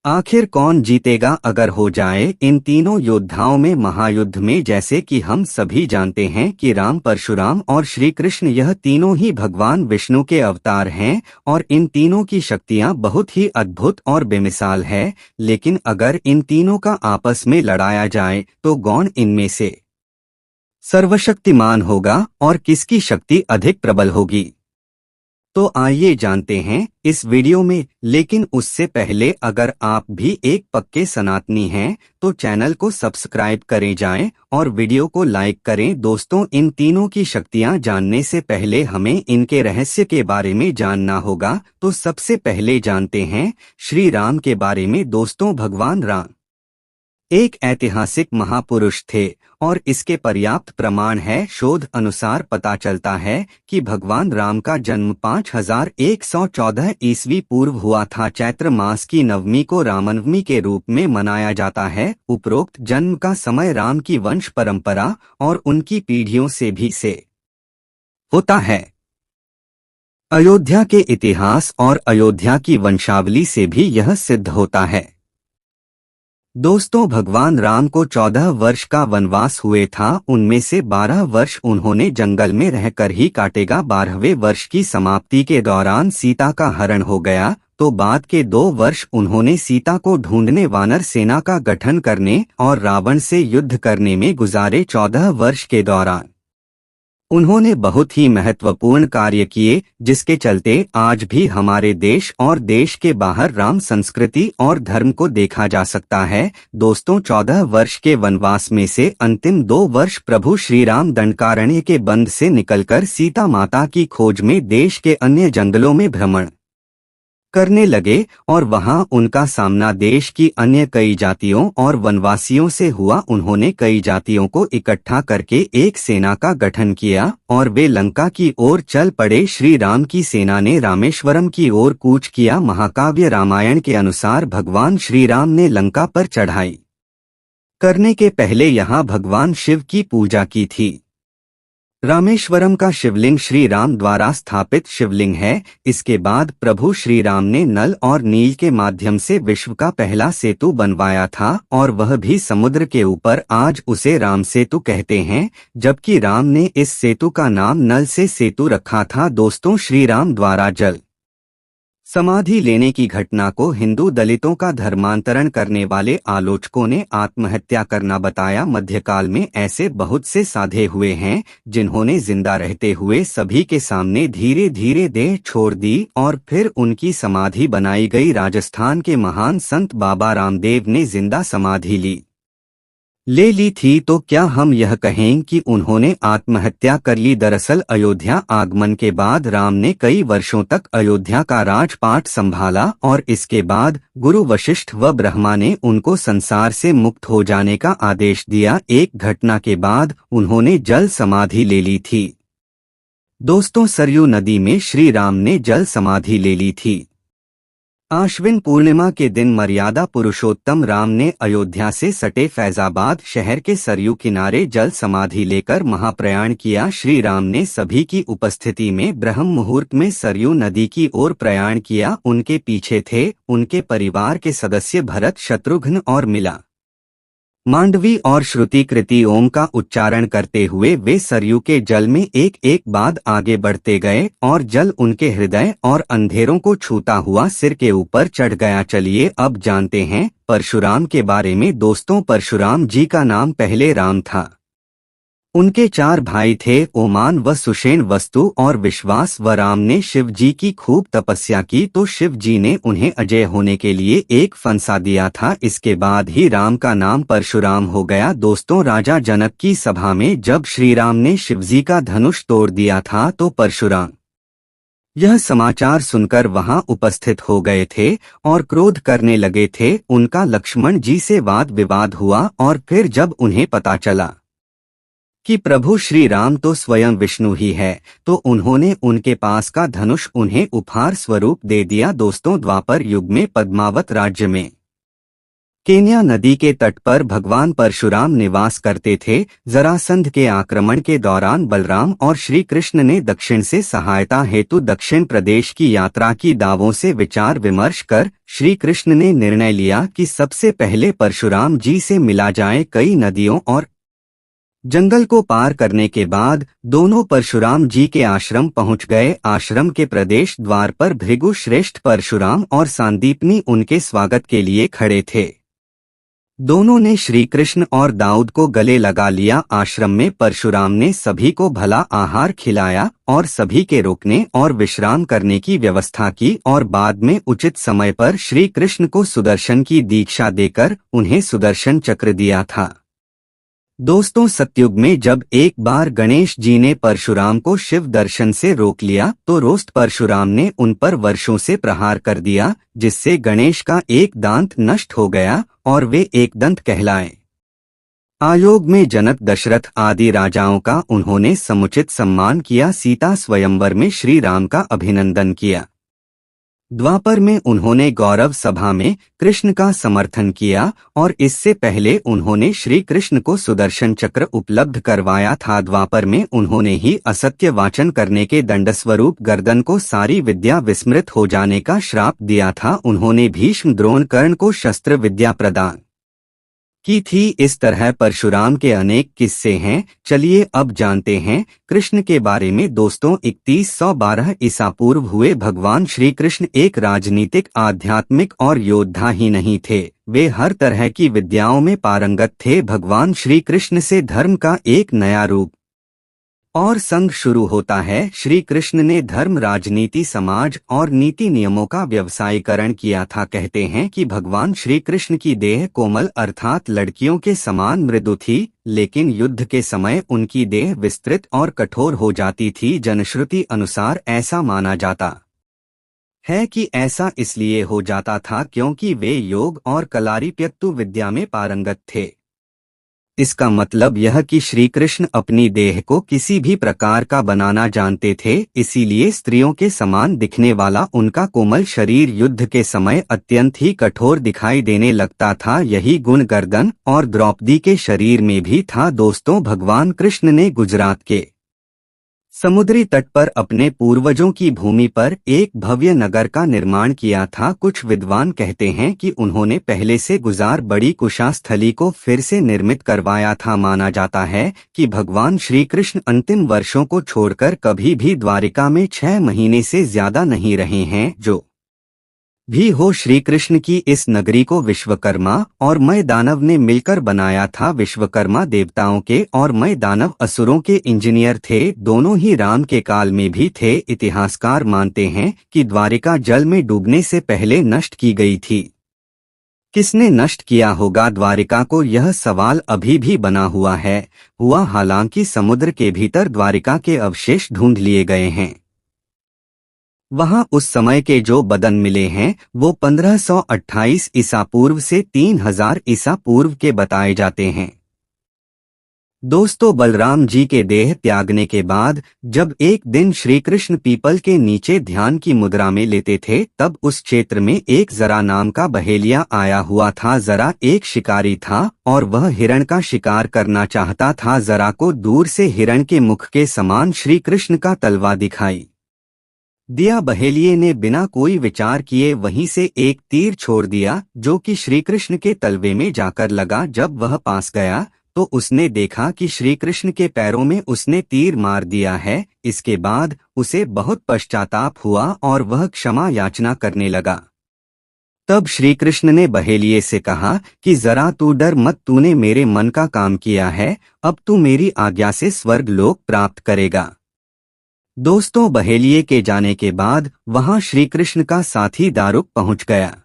आखिर कौन जीतेगा अगर हो जाए इन तीनों योद्धाओं में महायुद्ध में। जैसे कि हम सभी जानते हैं कि राम, परशुराम और श्री कृष्ण यह तीनों ही भगवान विष्णु के अवतार हैं और इन तीनों की शक्तियां बहुत ही अद्भुत और बेमिसाल है। लेकिन अगर इन तीनों का आपस में लड़ाया जाए तो कौन इनमें से सर्वशक्तिमान होगा और किसकी शक्ति अधिक प्रबल होगी, तो आइए जानते हैं इस वीडियो में। लेकिन उससे पहले अगर आप भी एक पक्के सनातनी हैं तो चैनल को सब्सक्राइब करें जाएं और वीडियो को लाइक करें। दोस्तों, इन तीनों की शक्तियां जानने से पहले हमें इनके रहस्य के बारे में जानना होगा। तो सबसे पहले जानते हैं श्री राम के बारे में। दोस्तों, भगवान राम एक ऐतिहासिक महापुरुष थे और इसके पर्याप्त प्रमाण है। शोध अनुसार पता चलता है कि भगवान राम का जन्म 5114 ईस्वी पूर्व हुआ था। चैत्र मास की नवमी को रामनवमी के रूप में मनाया जाता है। उपरोक्त जन्म का समय राम की वंश परंपरा और उनकी पीढ़ियों से भी से होता है। अयोध्या के इतिहास और अयोध्या की वंशावली से भी यह सिद्ध होता है। दोस्तों, भगवान राम को 14 वर्ष का वनवास हुए था। उनमें से 12 वर्ष उन्होंने जंगल में रहकर ही काटेगा। 12वें वर्ष की समाप्ति के दौरान सीता का हरण हो गया, तो बाद के 2 वर्ष उन्होंने सीता को ढूंढने वानर सेना का गठन करने और रावण से युद्ध करने में गुजारे। 14 वर्ष के दौरान उन्होंने बहुत ही महत्वपूर्ण कार्य किए, जिसके चलते आज भी हमारे देश और देश के बाहर राम संस्कृति और धर्म को देखा जा सकता है। दोस्तों, 14 वर्ष के वनवास में से अंतिम 2 वर्ष प्रभु श्री राम दंडकारण्य के बंध से निकलकर सीता माता की खोज में देश के अन्य जंगलों में भ्रमण करने लगे और वहां उनका सामना देश की अन्य कई जातियों और वनवासियों से हुआ। उन्होंने कई जातियों को इकट्ठा करके एक सेना का गठन किया और वे लंका की ओर चल पड़े। श्री राम की सेना ने रामेश्वरम की ओर कूच किया। महाकाव्य रामायण के अनुसार भगवान श्री राम ने लंका पर चढ़ाई करने के पहले यहां भगवान शिव की पूजा की थी। रामेश्वरम का शिवलिंग श्री राम द्वारा स्थापित शिवलिंग है। इसके बाद प्रभु श्री राम ने नल और नील के माध्यम से विश्व का पहला सेतु बनवाया था और वह भी समुद्र के ऊपर। आज उसे राम सेतु कहते हैं, जबकि राम ने इस सेतु का नाम नल से सेतु रखा था। दोस्तों, श्री राम द्वारा जल समाधि लेने की घटना को हिंदू दलितों का धर्मांतरण करने वाले आलोचकों ने आत्महत्या करना बताया। मध्यकाल में ऐसे बहुत से साधे हुए हैं जिन्होंने जिंदा रहते हुए सभी के सामने धीरे धीरे देह छोड़ दी और फिर उनकी समाधि बनाई गई। राजस्थान के महान संत बाबा रामदेव ने जिंदा समाधि ले ली थी, तो क्या हम यह कहें कि उन्होंने आत्महत्या कर ली? दरअसल अयोध्या आगमन के बाद राम ने कई वर्षों तक अयोध्या का राजपाट संभाला और इसके बाद गुरु वशिष्ठ व ब्रह्मा ने उनको संसार से मुक्त हो जाने का आदेश दिया। एक घटना के बाद उन्होंने जल समाधि ले ली थी। दोस्तों, सरयू नदी में श्री राम ने जल समाधि ले ली थी। आश्विन पूर्णिमा के दिन मर्यादा पुरुषोत्तम राम ने अयोध्या से सटे फैजाबाद शहर के सरयू किनारे जल समाधि लेकर महाप्रयाण किया। श्री राम ने सभी की उपस्थिति में ब्रह्म मुहूर्त में सरयू नदी की ओर प्रयाण किया। उनके पीछे थे उनके परिवार के सदस्य भरत, शत्रुघ्न और मिला मांडवी और श्रुति। कृति ओम का उच्चारण करते हुए वे सरयू के जल में एक एक बाद आगे बढ़ते गए और जल उनके हृदय और अंधेरों को छूता हुआ सिर के ऊपर चढ़ गया। चलिए अब जानते हैं परशुराम के बारे में। दोस्तों, परशुराम जी का नाम पहले राम था। उनके 4 भाई थे, ओमान व सुषेण, वस्तु और विश्वास। व राम ने शिव जी की खूब तपस्या की तो शिव जी ने उन्हें अजय होने के लिए एक फंसा दिया था। इसके बाद ही राम का नाम परशुराम हो गया। दोस्तों, राजा जनक की सभा में जब श्री राम ने शिवजी का धनुष तोड़ दिया था तो परशुराम यह समाचार सुनकर वहां उपस्थित हो गए थे और क्रोध करने लगे थे। उनका लक्ष्मण जी से वाद विवाद हुआ और फिर जब उन्हें पता चला कि प्रभु श्री राम तो स्वयं विष्णु ही है, तो उन्होंने उनके पास का धनुष उन्हें उपहार स्वरूप दे दिया। दोस्तों, द्वापर युग में पद्मावत राज्य में केन्या नदी के तट पर भगवान परशुराम निवास करते थे। जरासंध के आक्रमण के दौरान बलराम और श्री कृष्ण ने दक्षिण से सहायता हेतु दक्षिण प्रदेश की यात्रा की। दावों से विचार विमर्श कर श्री कृष्ण ने निर्णय लिया कि सबसे पहले परशुराम जी से मिला जाए। कई नदियों और जंगल को पार करने के बाद दोनों परशुराम जी के आश्रम पहुंच गए। आश्रम के प्रदेश द्वार पर भृगु श्रेष्ठ परशुराम और सांदीपनी उनके स्वागत के लिए खड़े थे। दोनों ने श्री कृष्ण और दाऊद को गले लगा लिया। आश्रम में परशुराम ने सभी को भला आहार खिलाया और सभी के रुकने और विश्राम करने की व्यवस्था की और बाद में उचित समय पर श्री कृष्ण को सुदर्शन की दीक्षा देकर उन्हें सुदर्शन चक्र दिया था। दोस्तों, सतयुग में जब एक बार गणेश जी ने परशुराम को शिव दर्शन से रोक लिया तो रोस्ट परशुराम ने उन पर वर्षों से प्रहार कर दिया, जिससे गणेश का एक दांत नष्ट हो गया और वे एक दंत कहलाए। आयोग में जनक, दशरथ आदि राजाओं का उन्होंने समुचित सम्मान किया। सीता स्वयंवर में श्री राम का अभिनंदन किया। द्वापर में उन्होंने गौरव सभा में कृष्ण का समर्थन किया और इससे पहले उन्होंने श्री कृष्ण को सुदर्शन चक्र उपलब्ध करवाया था। द्वापर में उन्होंने ही असत्य वाचन करने के दंडस्वरूप गर्दन को सारी विद्या विस्मृत हो जाने का श्राप दिया था। उन्होंने भीष्म, द्रोण, कर्ण को शस्त्र विद्या प्रदान की थी। इस तरह परशुराम के अनेक किस्से हैं। चलिए अब जानते हैं कृष्ण के बारे में। दोस्तों, 3112 ईसा पूर्व हुए भगवान श्री कृष्ण एक राजनीतिक, आध्यात्मिक और योद्धा ही नहीं थे, वे हर तरह की विद्याओं में पारंगत थे। भगवान श्री कृष्ण से धर्म का एक नया रूप और संघ शुरू होता है। श्री कृष्ण ने धर्म, राजनीति, समाज और नीति नियमों का व्यवसायीकरण किया था। कहते हैं कि भगवान श्री कृष्ण की देह कोमल अर्थात लड़कियों के समान मृदु थी, लेकिन युद्ध के समय उनकी देह विस्तृत और कठोर हो जाती थी। जनश्रुति अनुसार ऐसा माना जाता है कि ऐसा इसलिए हो जाता था क्योंकि वे योग और कलारिपयत्तु विद्या में पारंगत थे। इसका मतलब यह कि श्री कृष्ण अपनी देह को किसी भी प्रकार का बनाना जानते थे, इसीलिए स्त्रियों के समान दिखने वाला उनका कोमल शरीर युद्ध के समय अत्यंत ही कठोर दिखाई देने लगता था। यही गुण गर्दन और द्रौपदी के शरीर में भी था। दोस्तों, भगवान कृष्ण ने गुजरात के समुद्री तट पर अपने पूर्वजों की भूमि पर एक भव्य नगर का निर्माण किया था। कुछ विद्वान कहते हैं कि उन्होंने पहले से गुजार बड़ी कुशास्थली को फिर से निर्मित करवाया था। माना जाता है कि भगवान श्री कृष्ण अंतिम वर्षों को छोड़कर कभी भी द्वारिका में 6 महीने से ज्यादा नहीं रहे हैं। जो भी हो, श्री कृष्ण की इस नगरी को विश्वकर्मा और मय दानव ने मिलकर बनाया था। विश्वकर्मा देवताओं के और मय दानव असुरों के इंजीनियर थे। दोनों ही राम के काल में भी थे। इतिहासकार मानते हैं कि द्वारिका जल में डूबने से पहले नष्ट की गई थी। किसने नष्ट किया होगा द्वारिका को, यह सवाल अभी भी बना हुआ है। हालांकि समुद्र के भीतर द्वारिका के अवशेष ढूंढ लिए गए हैं। वहां उस समय के जो बदन मिले हैं वो 1528 ईसा पूर्व से 3000 ईसा पूर्व के बताए जाते हैं। दोस्तों, बलराम जी के देह त्यागने के बाद जब एक दिन श्री कृष्ण पीपल के नीचे ध्यान की मुद्रा में लेते थे, तब उस क्षेत्र में एक जरा नाम का बहेलिया आया हुआ था। जरा एक शिकारी था और वह हिरण का शिकार करना चाहता था। जरा को दूर से हिरण के मुख के समान श्री कृष्ण का तलवा दिखाई दिया। बहेलिये ने बिना कोई विचार किए वहीं से एक तीर छोड़ दिया, जो कि श्री कृष्ण के तलवे में जाकर लगा। जब वह पास गया तो उसने देखा कि श्री कृष्ण के पैरों में उसने तीर मार दिया है। इसके बाद उसे बहुत पश्चाताप हुआ और वह क्षमा याचना करने लगा। तब श्री कृष्ण ने बहेलिये से कहा कि जरा तू डर मत, तूने मेरे मन का काम किया है, अब तू मेरी आज्ञा से स्वर्ग लोक प्राप्त करेगा। दोस्तों, बहेलिये के जाने के बाद वहां श्री कृष्ण का साथी दारुक पहुंच गया।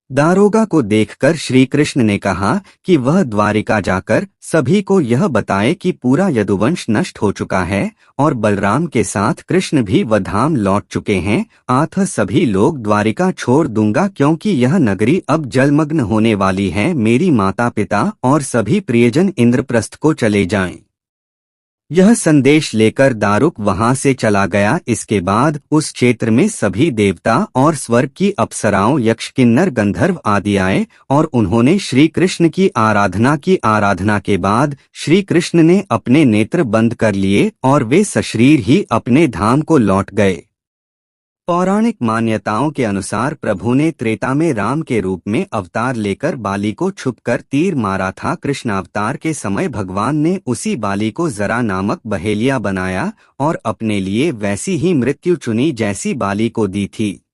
दारोगा को देखकर श्री कृष्ण ने कहा कि वह द्वारिका जाकर सभी को यह बताए कि पूरा यदुवंश नष्ट हो चुका है और बलराम के साथ कृष्ण भी वधाम लौट चुके हैं। अतः सभी लोग द्वारिका छोड़ दूंगा, क्योंकि यह नगरी अब जलमग्न होने वाली है। मेरी माता पिता और सभी प्रियजन इंद्रप्रस्थ को चले जाएं। यह संदेश लेकर दारुक वहां से चला गया। इसके बाद उस क्षेत्र में सभी देवता और स्वर्ग की अप्सराओं, यक्ष, किन्नर, गंधर्व आदि आए और उन्होंने श्री कृष्ण की आराधना की। आराधना के बाद श्री कृष्ण ने अपने नेत्र बंद कर लिए और वे सशरीर ही अपने धाम को लौट गए। पौराणिक मान्यताओं के अनुसार प्रभु ने त्रेता में राम के रूप में अवतार लेकर बाली को छुपकर तीर मारा था। कृष्णावतार के समय भगवान ने उसी बाली को जरा नामक बहेलिया बनाया और अपने लिए वैसी ही मृत्यु चुनी जैसी बाली को दी थी।